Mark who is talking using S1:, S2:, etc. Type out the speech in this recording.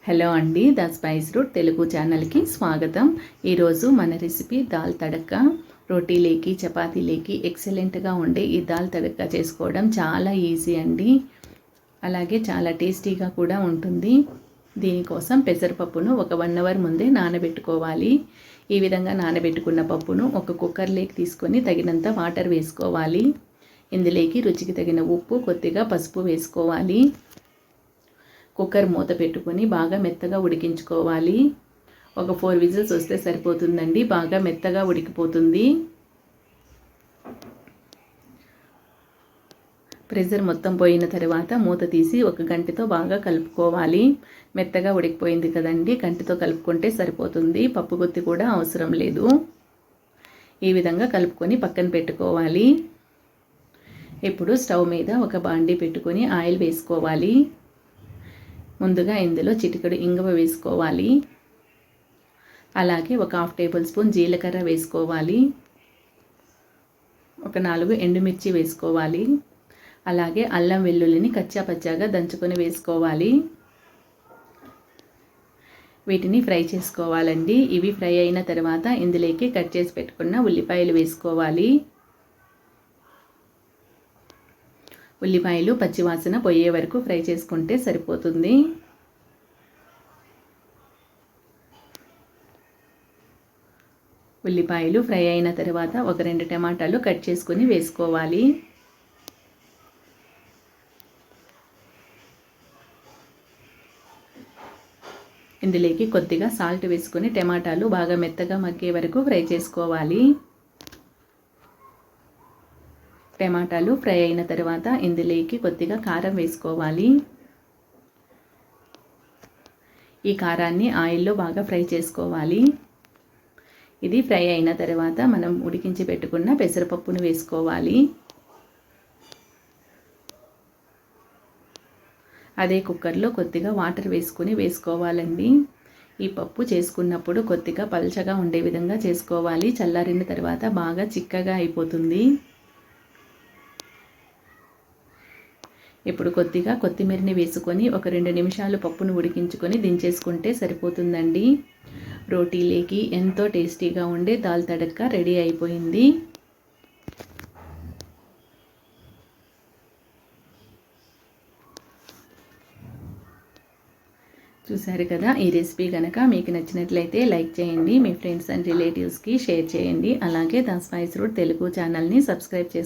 S1: Hello అండి, the spice route Telugu ఛానల్కి స్వాగతం. ఈరోజు మన రెసిపీ దాల్ తడక. రోటీలేకి చపాతీలేకి ఎక్సలెంట్గా ఉండే ఈ దాల్ తడక చేసుకోవడం చాలా ఈజీ అండి. అలాగే చాలా టేస్టీగా కూడా ఉంటుంది. దీనికోసం పెసరపప్పును ఒక 1 అవర్ ముందే నానబెట్టుకోవాలి. ఈ విధంగా నానబెట్టుకున్న పప్పును ఒక కుక్కర్లోకి తీసుకొని తగినంత వాటర్ వేసుకోవాలి. ఇందులోకి రుచికి తగిన ఉప్పు, కొద్దిగా పసుపు వేసుకోవాలి. కుక్కర్ మూత పెట్టుకొని బాగా మెత్తగా ఉడికించుకోవాలి. ఒక 4 విజిల్స్ వస్తే సరిపోతుందండి. బాగా మెత్తగా ఉడికిపోతుంది. ప్రెషర్ మొత్తం పోయిన తర్వాత మూత తీసి ఒక గంటతో బాగా కలుపుకోవాలి. మెత్తగా ఉడికిపోయింది కదండి, గంటతో కలుపుకుంటే సరిపోతుంది. పప్పు గుత్తి కూడా అవసరం లేదు. ఈ విధంగా కలుపుకొని పక్కన పెట్టుకోవాలి. ఇప్పుడు స్టవ్ మీద ఒక బాండీ పెట్టుకొని ఆయిల్ వేసుకోవాలి. ముందుగా ఇందులో చిటికెడు ఇంగువ వేసుకోవాలి. అలాగే ఒక 1/2 టేబుల్ స్పూన్ జీలకర్ర వేసుకోవాలి. ఒక 4 ఎండుమిర్చి వేసుకోవాలి. అలాగే అల్లం వెల్లుల్లిని కచ్చా పచ్చాగా దంచుకొని వేసుకోవాలి. వీటిని ఫ్రై చేసుకోవాలండి. ఇవి ఫ్రై అయిన తర్వాత ఇందులోకి కట్ చేసి పెట్టుకున్న ఉల్లిపాయలు వేసుకోవాలి. ఉల్లిపాయలు పచ్చివాసన పోయే వరకు ఫ్రై చేసుకుంటే సరిపోతుంది. ఉల్లిపాయలు ఫ్రై అయిన తర్వాత ఒక 2 టమాటాలు కట్ చేసుకొని వేసుకోవాలి. ఇందులోకి కొద్దిగా సాల్ట్ వేసుకొని టమాటాలు బాగా మెత్తగా మగ్గే వరకు ఫ్రై చేసుకోవాలి. టమాటాలు ఫ్రై అయిన తర్వాత ఇందులోకి కొద్దిగా కారం వేసుకోవాలి. ఈ కారాన్ని ఆయిల్లో బాగా ఫ్రై చేసుకోవాలి. ఇది ఫ్రై అయిన తర్వాత మనం ఉడికించి పెట్టుకున్న పెసరపప్పును వేసుకోవాలి. అదే కుక్కర్లో కొద్దిగా వాటర్ వేసుకోవాలండి. ఈ పప్పు చేసుకున్నప్పుడు కొద్దిగా పల్చగా ఉండే విధంగా చేసుకోవాలి. చల్లారిన తర్వాత బాగా చిక్కగా అయిపోతుంది. ఇప్పుడు కొద్దిగా కొత్తిమీరని వేసుకొని ఒక 2 నిమిషాలు పప్పును ఉడికించుకొని దించేసుకుంటే సరిపోతుందండి. రోటీలేకి ఎంతో టేస్టీగా ఉండే దాల్ తడక రెడీ అయిపోయింది. చూసారు కదా, ఈ రెసిపీ కనుక మీకు నచ్చినట్లయితే లైక్ చేయండి. మీ ఫ్రెండ్స్ అండ్ రిలేటివ్స్కి షేర్ చేయండి. అలాగే ద స్పైస్ రూట్ తెలుగు ఛానల్ని సబ్స్క్రైబ్ చేసుకోండి.